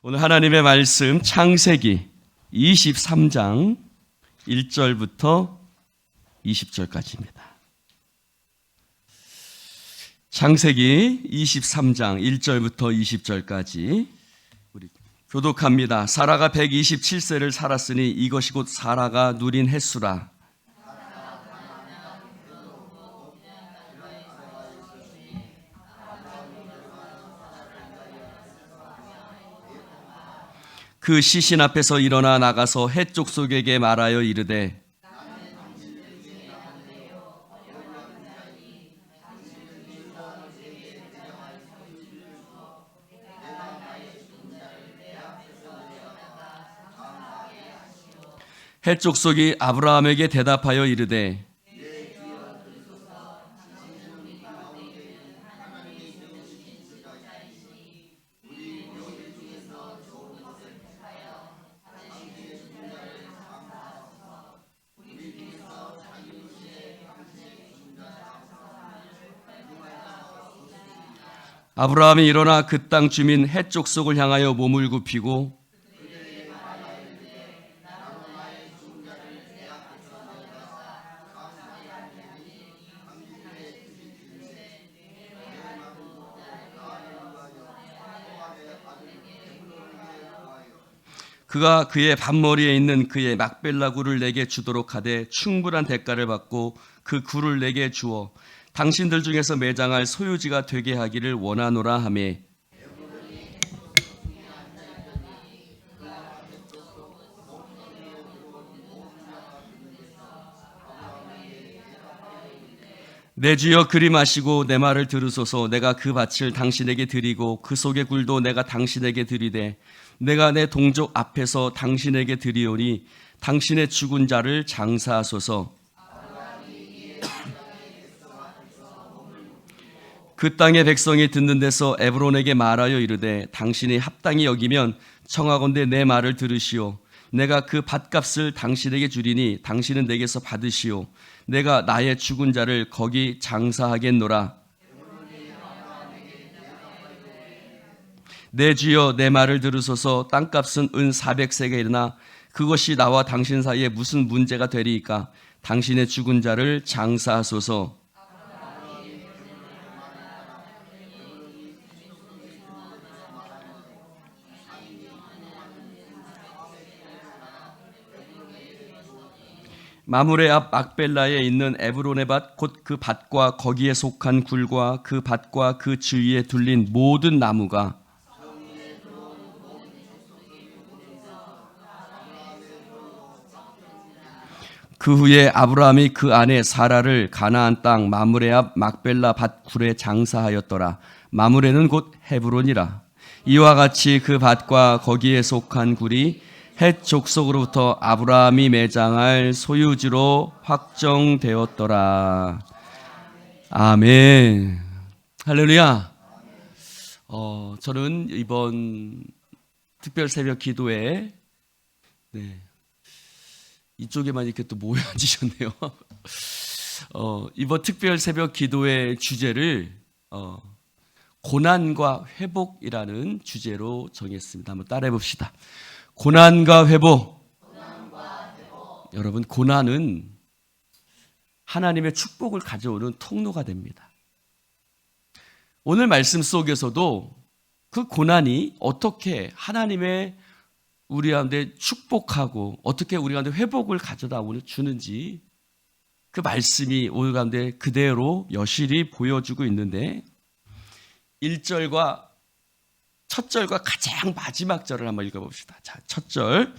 오늘 하나님의 말씀 창세기 23장 1절부터 20절까지입니다. 창세기 23장 1절부터 20절까지 우리 교독합니다. 사라가 127세를 살았으니 이것이 곧 사라가 누린 햇수라. 그 시신 앞에서 일어나 나가서 해 족속에게 말하여 이르되 해 족속이 아브라함에게 대답하여 이르되 아브라함이 일어나 그 땅 주민 헷 족속을 향하여 몸을 굽히고 그가 그의 밭머리에 있는 그의 막벨라 굴을 내게 주도록 하되 충분한 대가를 받고 그 굴을 내게 주어 당신들 중에서 매장할 소유지가 되게 하기를 원하노라 하며 내 주여 그리 마시고 내 말을 들으소서. 내가 그 밭을 당신에게 드리고 그 속의 굴도 내가 당신에게 드리되 내가 내 동족 앞에서 당신에게 드리오니 당신의 죽은 자를 장사하소서. 그 땅의 백성이 듣는 데서 에브론에게 말하여 이르되 당신이 합당히 여기면 청하건대 내 말을 들으시오. 내가 그 밭값을 당신에게 주리니 당신은 내게서 받으시오. 내가 나의 죽은 자를 거기 장사하겠노라. 내 주여 내 말을 들으소서. 땅값은 은 400세겔이나 그것이 나와 당신 사이에 무슨 문제가 되리이까. 당신의 죽은 자를 장사하소서. 마므레 앞 막벨라에 있는 에브론의 밭 곧 그 밭과 거기에 속한 굴과 그 밭과 그 주위에 둘린 모든 나무가 그 후에 아브라함이 그 아내 사라를 가나안 땅 마므레 앞 막벨라 밭 굴에 장사하였더라. 마므레는 곧 헤브론이라. 이와 같이 그 밭과 거기에 속한 굴이 헷 족속으로부터 아브라함이 매장할 소유지로 확정되었더라. 아멘. 할렐루야. 저는 이번 특별 새벽 기도에 이쪽에만 이렇게 또 모여 앉으셨네요. 이번 특별 새벽 기도의 주제를 고난과 회복이라는 주제로 정했습니다. 한번 따라해 봅시다. 고난과 회복. 여러분, 고난은 하나님의 축복을 가져오는 통로가 됩니다. 오늘 말씀 속에서도 그 고난이 어떻게 하나님의 우리 가운데 축복하고 어떻게 우리 가운데 회복을 가져다 주는지 그 말씀이 오늘 가운데 그대로 여실히 보여주고 있는데 1절과 첫 절과 가장 마지막 절을 한번 읽어봅시다. 자, 첫 절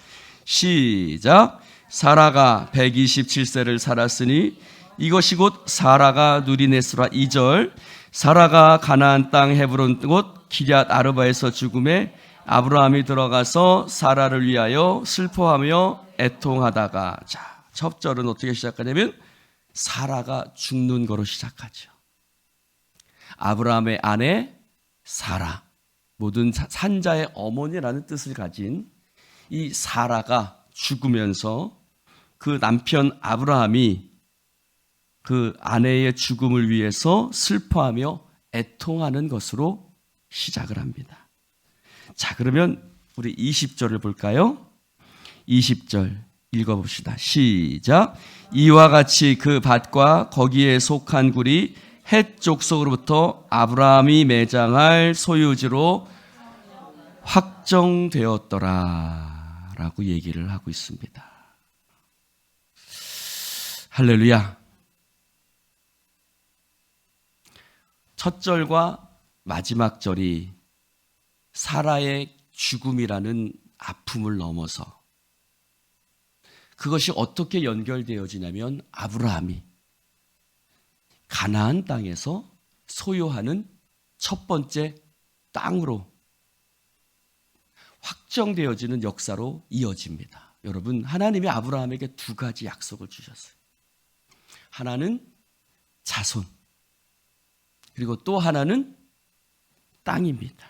시작. 사라가 127세를 살았으니 이것이 곧 사라가 누린 햇수라. 2절 사라가 가나안 땅 헤브론 곧 기럇 아르바에서 죽음에 아브라함이 들어가서 사라를 위하여 슬퍼하며 애통하다가. 자, 첫 절은 어떻게 시작하냐면 사라가 죽는 거로 시작하죠. 아브라함의 아내 사라, 모든 산자의 어머니라는 뜻을 가진 이 사라가 죽으면서 그 남편 아브라함이 그 아내의 죽음을 위해서 슬퍼하며 애통하는 것으로 시작을 합니다. 자, 그러면 우리 20절을 볼까요? 20절 읽어봅시다. 시작. 이와 같이 그 밭과 거기에 속한 굴이 헷 족속으로부터 아브라함이 매장할 소유지로 확정되었더라 라고 얘기를 하고 있습니다. 할렐루야. 첫 절과 마지막 절이 사라의 죽음이라는 아픔을 넘어서 그것이 어떻게 연결되어지냐면 아브라함이 가나안 땅에서 소유하는 첫 번째 땅으로 확정되어지는 역사로 이어집니다. 여러분, 하나님이 아브라함에게 두 가지 약속을 주셨어요. 하나는 자손, 그리고 또 하나는 땅입니다.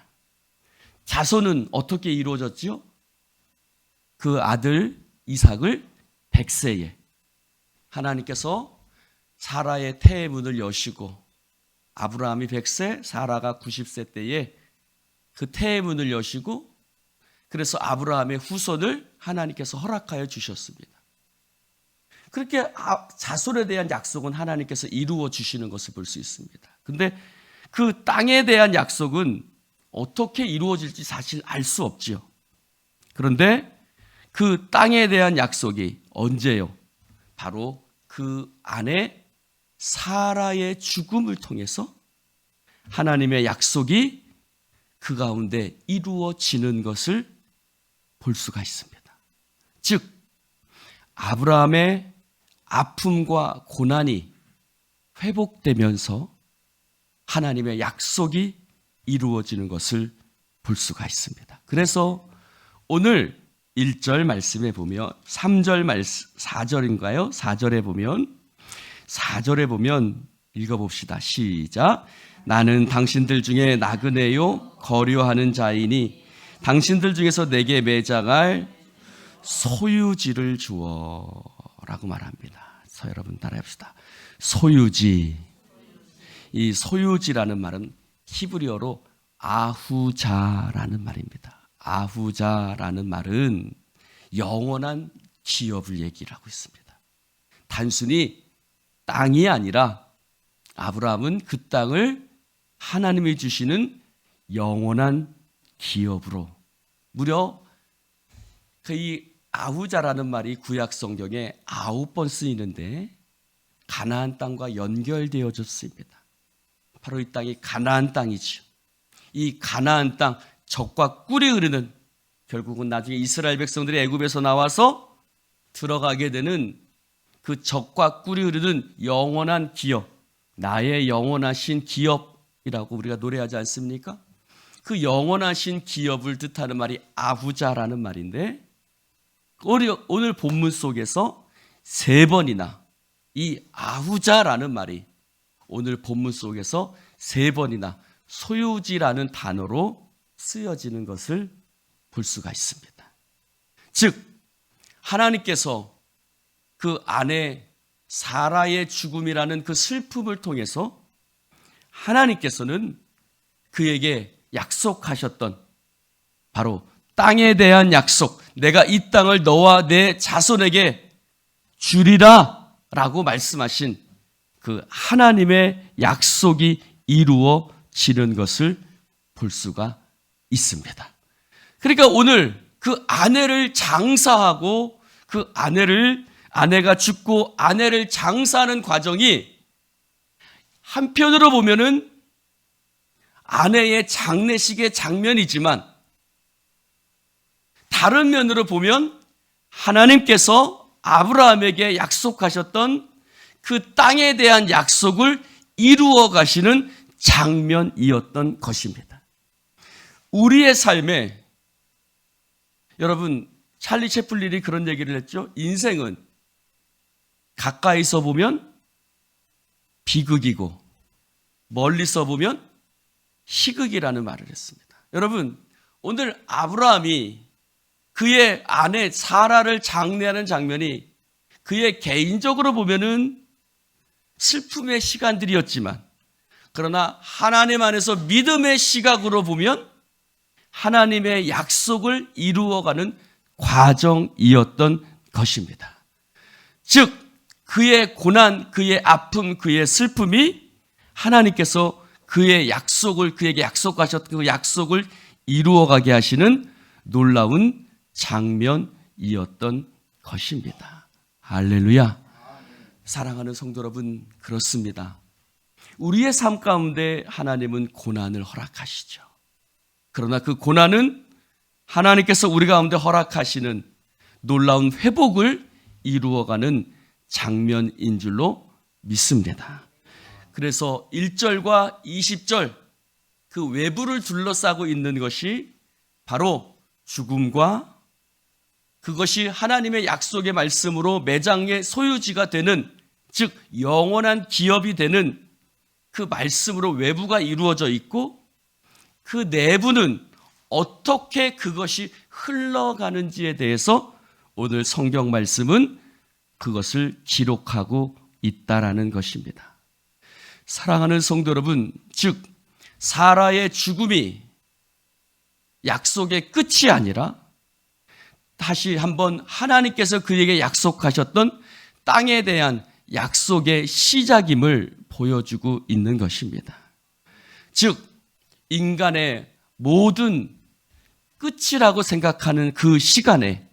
자손은 어떻게 이루어졌죠? 그 아들 이삭을 100세에 하나님께서 사라의 태의 문을 여시고 아브라함이 100세, 사라가 90세 때에 그 태의 문을 여시고 그래서 아브라함의 후손을 하나님께서 허락하여 주셨습니다. 그렇게 자손에 대한 약속은 하나님께서 이루어 주시는 것을 볼 수 있습니다. 그런데 그 땅에 대한 약속은 어떻게 이루어질지 사실 알 수 없지요. 그런데 그 땅에 대한 약속이 언제요? 바로 그 아내 사라의 죽음을 통해서 하나님의 약속이 그 가운데 이루어지는 것을 볼 수가 있습니다. 즉 아브라함의 아픔과 고난이 회복되면서 하나님의 약속이 이루어지는 것을 볼 수가 있습니다. 그래서 오늘 1절 말씀에 보면 3절 말씀 4절인가요? 4절에 보면 읽어봅시다. 시작. 나는 당신들 중에 나그네요 거류하는 자이니 당신들 중에서 내게 매장할 소유지를 주어 라고 말합니다. 여러분 따라합시다. 소유지. 이 소유지라는 말은 히브리어로 아후자라는 말입니다. 아후자라는 말은 영원한 기업을 얘기를 하고 있습니다. 단순히 땅이 아니라 아브라함은 그 땅을 하나님이 주시는 영원한 기업으로 무려 이 아후자라는 말이 구약 성경에 9번 쓰이는데 가나안 땅과 연결되어졌습니다. 바로 이 땅이 가나안 땅이죠. 이 가나안 땅 젖과 꿀이 흐르는 결국은 나중에 이스라엘 백성들이 애굽에서 나와서 들어가게 되는 그 젖과 꿀이 흐르는 영원한 기업, 나의 영원하신 기업이라고 우리가 노래하지 않습니까? 그 영원하신 기업을 뜻하는 말이 아후자라는 말인데 오늘 본문 속에서 3번이나 이 아후자라는 말이 오늘 본문 속에서 3번이나 소유지라는 단어로 쓰여지는 것을 볼 수가 있습니다. 즉 하나님께서 그 아내 사라의 죽음이라는 그 슬픔을 통해서 하나님께서는 그에게 약속하셨던 바로 땅에 대한 약속, 내가 이 땅을 너와 내 자손에게 주리라 라고 말씀하신 그 하나님의 약속이 이루어지는 것을 볼 수가 있습니다. 그러니까 오늘 그 아내를 장사하고 그 아내가 죽고 아내를 장사하는 과정이 한편으로 보면은 아내의 장례식의 장면이지만 다른 면으로 보면 하나님께서 아브라함에게 약속하셨던 그 땅에 대한 약속을 이루어 가시는 장면이었던 것입니다. 우리의 삶에 여러분 찰리 채플린이 그런 얘기를 했죠. 인생은 가까이서 보면 비극이고 멀리서 보면 희극이라는 말을 했습니다. 여러분 오늘 아브라함이 그의 아내 사라를 장례하는 장면이 그의 개인적으로 보면은 슬픔의 시간들이었지만 그러나 하나님 안에서 믿음의 시각으로 보면 하나님의 약속을 이루어가는 과정이었던 것입니다. 즉 그의 고난, 그의 아픔, 그의 슬픔이 하나님께서 그의 약속을, 그에게 약속하셨던 그 약속을 이루어가게 하시는 놀라운 장면이었던 것입니다. 할렐루야. 사랑하는 성도 여러분, 그렇습니다. 우리의 삶 가운데 하나님은 고난을 허락하시죠. 그러나 그 고난은 하나님께서 우리 가운데 허락하시는 놀라운 회복을 이루어가는 장면인 줄로 믿습니다. 그래서 1절과 20절 그 외부를 둘러싸고 있는 것이 바로 죽음과 그것이 하나님의 약속의 말씀으로 매장의 소유지가 되는, 즉 영원한 기업이 되는 그 말씀으로 외부가 이루어져 있고, 그 내부는 어떻게 그것이 흘러가는지에 대해서 오늘 성경 말씀은 그것을 기록하고 있다라는 것입니다. 사랑하는 성도 여러분, 즉 사라의 죽음이 약속의 끝이 아니라 다시 한번 하나님께서 그에게 약속하셨던 땅에 대한 약속의 시작임을 보여주고 있는 것입니다. 즉 인간의 모든 끝이라고 생각하는 그 시간에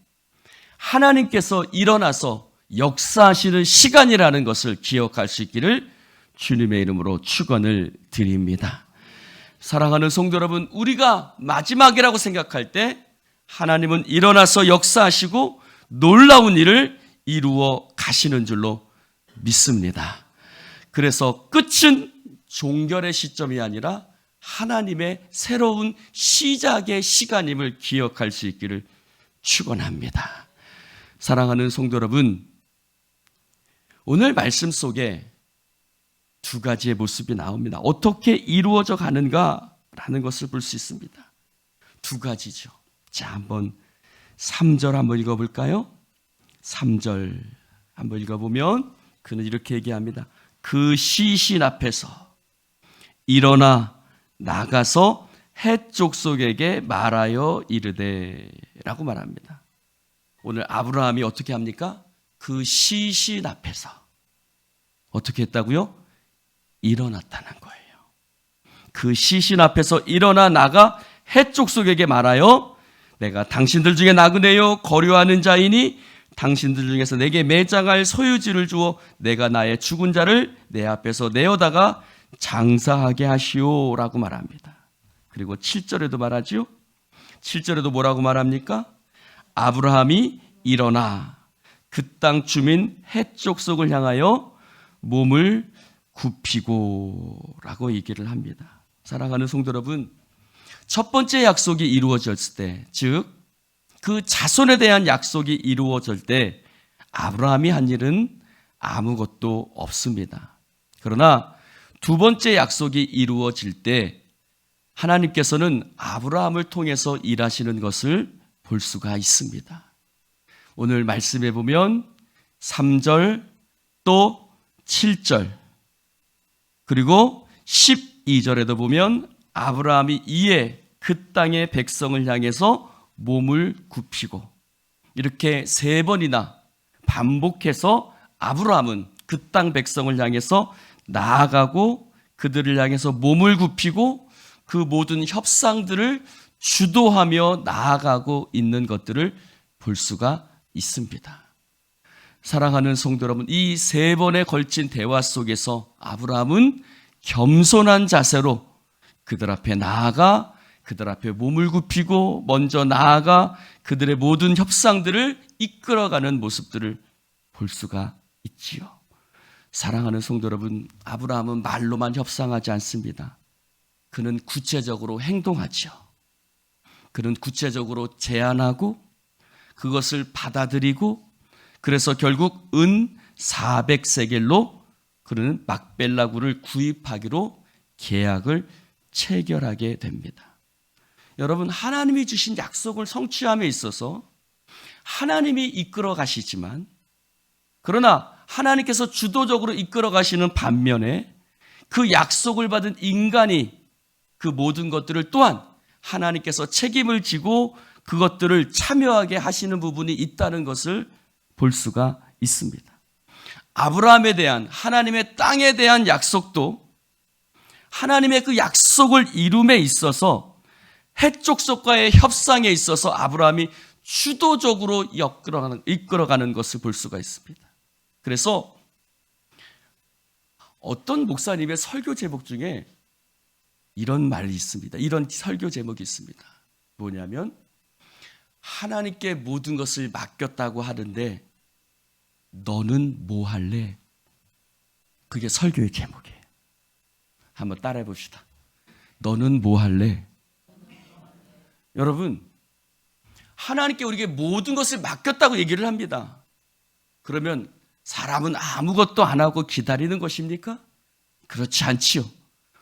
하나님께서 일어나서 역사하시는 시간이라는 것을 기억할 수 있기를 주님의 이름으로 축원을 드립니다. 사랑하는 성도 여러분, 우리가 마지막이라고 생각할 때 하나님은 일어나서 역사하시고 놀라운 일을 이루어 가시는 줄로 믿습니다. 그래서 끝은 종결의 시점이 아니라 하나님의 새로운 시작의 시간임을 기억할 수 있기를 축원합니다. 사랑하는 성도 여러분, 오늘 말씀 속에 두 가지의 모습이 나옵니다. 어떻게 이루어져 가는가라는 것을 볼 수 있습니다. 두 가지죠. 자, 한번 3절 한번 읽어볼까요? 3절 한번 읽어보면 그는 이렇게 얘기합니다. 그 시신 앞에서 일어나 나가서 해 족속에게 말하여 이르되 라고 말합니다. 오늘 아브라함이 어떻게 합니까? 그 시신 앞에서 어떻게 했다고요? 일어났다는 거예요. 그 시신 앞에서 일어나 나가 해 족속에게 말하여 내가 당신들 중에 나그네요 거류하는 자이니 당신들 중에서 내게 매장할 소유지를 주어 내가 나의 죽은 자를 내 앞에서 내어다가 장사하게 하시오라고 말합니다. 그리고 7절에도 말하죠. 7절에도 뭐라고 말합니까? 아브라함이 일어나 그 땅 주민 헷 족속을 향하여 몸을 굽히고 라고 얘기를 합니다. 사랑하는 성도 여러분, 첫 번째 약속이 이루어졌을 때, 즉 그 자손에 대한 약속이 이루어질 때 아브라함이 한 일은 아무것도 없습니다. 그러나 두 번째 약속이 이루어질 때 하나님께서는 아브라함을 통해서 일하시는 것을 볼 수가 있습니다. 오늘 말씀해 보면 3절 또 7절 그리고 12절에도 보면 아브라함이 이에 그 땅의 백성을 향해서 몸을 굽히고 이렇게 세 번이나 반복해서 아브라함은 그 땅 백성을 향해서 나아가고 그들을 향해서 몸을 굽히고 그 모든 협상들을 주도하며 나아가고 있는 것들을 볼 수가 있습니다. 사랑하는 성도 여러분, 이 세 번에 걸친 대화 속에서 아브라함은 겸손한 자세로 그들 앞에 나아가 그들 앞에 몸을 굽히고 먼저 나아가 그들의 모든 협상들을 이끌어가는 모습들을 볼 수가 있지요. 사랑하는 성도 여러분, 아브라함은 말로만 협상하지 않습니다. 그는 구체적으로 행동하죠. 그는 구체적으로 제안하고 그것을 받아들이고 그래서 결국 은 400세겔로 그는 막벨라 굴을 구입하기로 계약을 체결하게 됩니다. 여러분, 하나님이 주신 약속을 성취함에 있어서 하나님이 이끌어 가시지만 그러나 하나님께서 주도적으로 이끌어 가시는 반면에 그 약속을 받은 인간이 그 모든 것들을 또한 하나님께서 책임을 지고 그것들을 참여하게 하시는 부분이 있다는 것을 볼 수가 있습니다. 아브라함에 대한 하나님의 땅에 대한 약속도 하나님의 그 약속을 이룸에 있어서 헷 족속과의 협상에 있어서 아브라함이 주도적으로 이끌어가는 것을 볼 수가 있습니다. 그래서 어떤 목사님의 설교 제목 중에 이런 말이 있습니다. 이런 설교 제목이 있습니다. 뭐냐면 하나님께 모든 것을 맡겼다고 하는데 너는 뭐 할래? 그게 설교의 제목이에요. 한번 따라해 봅시다. 너는 뭐 할래? 여러분, 하나님께 우리에게 모든 것을 맡겼다고 얘기를 합니다. 그러면 사람은 아무것도 안 하고 기다리는 것입니까? 그렇지 않지요.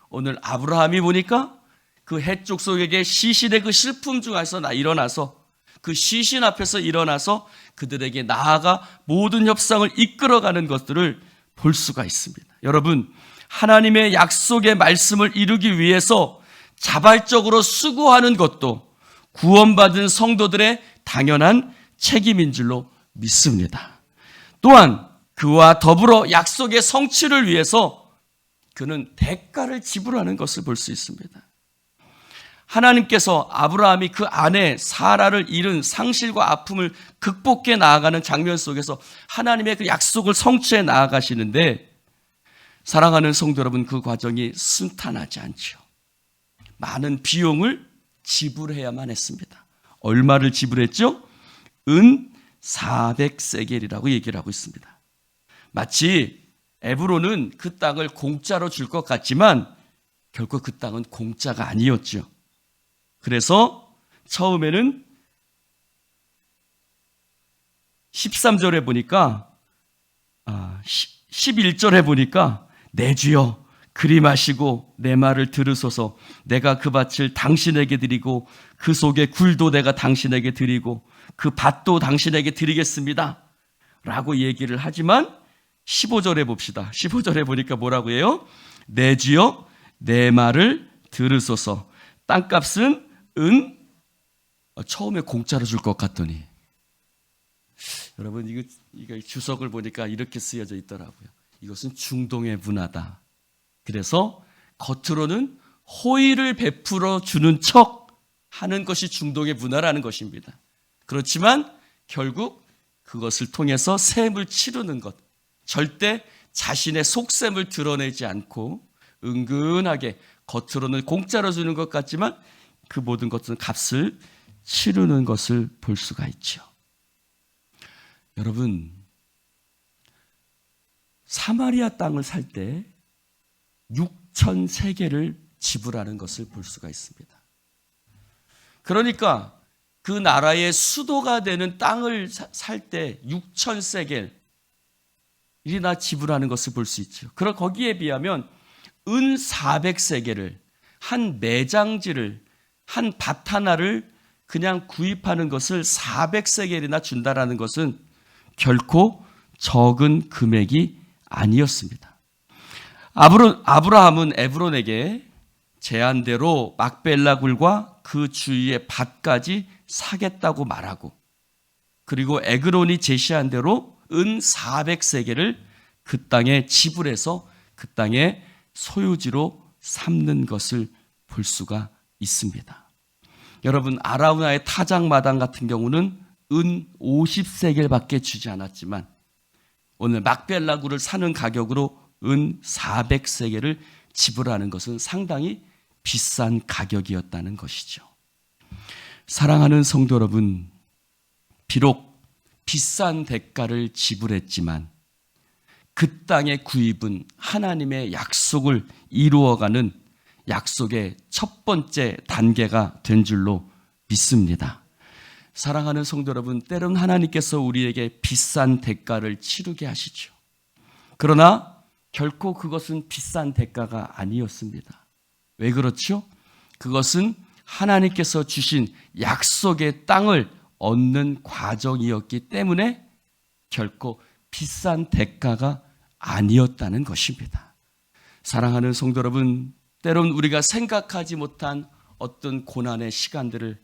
오늘 아브라함이 보니까 그 헷 족속에게 시신의 그 슬픔 중에서 일어나서 그 시신 앞에서 일어나서 그들에게 나아가 모든 협상을 이끌어가는 것들을 볼 수가 있습니다. 여러분, 하나님의 약속의 말씀을 이루기 위해서 자발적으로 수고하는 것도 구원받은 성도들의 당연한 책임인 줄로 믿습니다. 또한 그와 더불어 약속의 성취를 위해서 그는 대가를 지불하는 것을 볼 수 있습니다. 하나님께서 아브라함이 그 아내 사라를 잃은 상실과 아픔을 극복해 나아가는 장면 속에서 하나님의 그 약속을 성취해 나아가시는데 사랑하는 성도 여러분, 그 과정이 순탄하지 않죠. 많은 비용을 지불해야만 했습니다. 얼마를 지불했죠? 은 400세겔이라고 얘기를 하고 있습니다. 마치 에브론은 그 땅을 공짜로 줄 것 같지만 결코 그 땅은 공짜가 아니었죠. 그래서 처음에는 13절에 보니까 11절에 보니까 내 주여 그리 마시고 내 말을 들으소서. 내가 그 밭을 당신에게 드리고 그 속에 굴도 내가 당신에게 드리고 그 밭도 당신에게 드리겠습니다 라고 얘기를 하지만 15절에 봅시다. 15절에 보니까 뭐라고 해요? 내 주여 내 말을 들으소서. 땅값은 처음에 공짜로 줄 것 같더니 여러분 이거 주석을 보니까 이렇게 쓰여져 있더라고요. 이것은 중동의 문화다. 그래서 겉으로는 호의를 베풀어 주는 척 하는 것이 중동의 문화라는 것입니다. 그렇지만 결국 그것을 통해서 셈을 치르는 것, 절대 자신의 속셈을 드러내지 않고 은근하게 겉으로는 공짜로 주는 것 같지만 그 모든 것은 값을 치르는 것을 볼 수가 있죠. 여러분, 사마리아 땅을 살 때 6천 세겔을 지불하는 것을 볼 수가 있습니다. 그러니까 그 나라의 수도가 되는 땅을 살 때 6천 세겔이나 지불하는 것을 볼 수 있죠. 그럼 거기에 비하면 은 400세겔을 한 매장지를 한 밭 하나를 그냥 구입하는 것을 400세겔이나 준다라는 것은 결코 적은 금액이 아니었습니다. 아브라함은 에브론에게 제안대로 막벨라 굴과 그 주위의 밭까지 사겠다고 말하고 그리고 에그론이 제시한 대로 은 400세겔을 그 땅에 지불해서 그 땅의 소유지로 삼는 것을 볼 수가 있습니다. 여러분, 아라우나의 타작마당 같은 경우는 은 50세겔밖에 주지 않았지만 오늘 막벨라 굴을 사는 가격으로 은 400세겔을 지불하는 것은 상당히 비싼 가격이었다는 것이죠. 사랑하는 성도 여러분, 비록 비싼 대가를 지불했지만 그 땅의 구입은 하나님의 약속을 이루어가는 약속의 첫 번째 단계가 된 줄로 믿습니다. 사랑하는 성도 여러분, 때론 하나님께서 우리에게 비싼 대가를 치르게 하시죠. 그러나 결코 그것은 비싼 대가가 아니었습니다. 왜 그렇죠? 그것은 하나님께서 주신 약속의 땅을 얻는 과정이었기 때문에 결코 비싼 대가가 아니었다는 것입니다. 사랑하는 성도 여러분, 때론 우리가 생각하지 못한 어떤 고난의 시간들을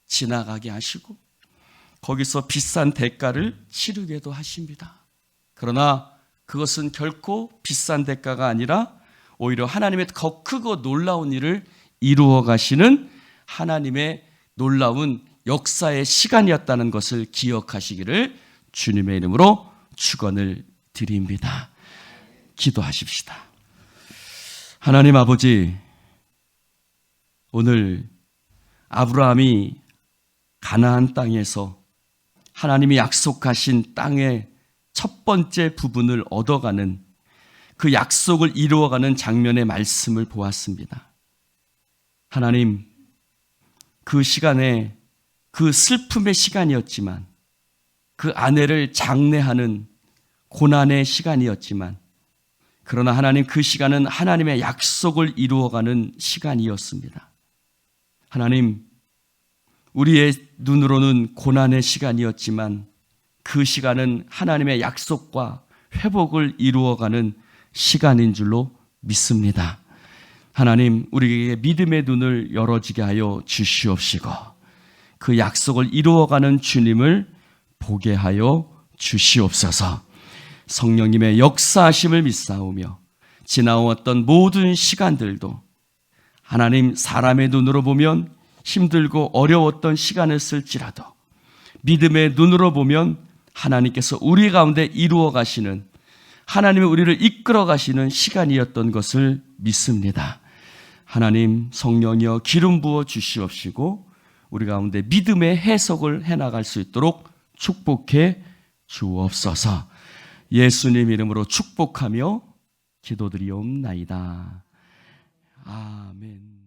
지나가게 하시고 거기서 비싼 대가를 치르게도 하십니다. 그러나 그것은 결코 비싼 대가가 아니라 오히려 하나님의 더 크고 놀라운 일을 이루어 가시는 하나님의 놀라운 역사의 시간이었다는 것을 기억하시기를 주님의 이름으로 축원을 드립니다. 기도하십시다. 하나님 아버지, 오늘 아브라함이 가나안 땅에서 하나님이 약속하신 땅의 첫 번째 부분을 얻어가는 그 약속을 이루어가는 장면의 말씀을 보았습니다. 하나님, 그 시간에 그 슬픔의 시간이었지만, 그 아내를 장례하는 고난의 시간이었지만, 그러나 하나님, 그 시간은 하나님의 약속을 이루어가는 시간이었습니다. 하나님, 우리의 눈으로는 고난의 시간이었지만 그 시간은 하나님의 약속과 회복을 이루어가는 시간인 줄로 믿습니다. 하나님, 우리에게 믿음의 눈을 열어지게 하여 주시옵시고 그 약속을 이루어가는 주님을 보게 하여 주시옵소서. 성령님의 역사하심을 믿사오며 지나왔던 모든 시간들도 하나님, 사람의 눈으로 보면 힘들고 어려웠던 시간을 쓸지라도 믿음의 눈으로 보면 하나님께서 우리 가운데 이루어 가시는, 하나님이 우리를 이끌어 가시는 시간이었던 것을 믿습니다. 하나님, 성령이여 기름 부어 주시옵시고 우리 가운데 믿음의 해석을 해나갈 수 있도록 축복해 주옵소서. 예수님 이름으로 축복하며 기도드리옵나이다. 아멘.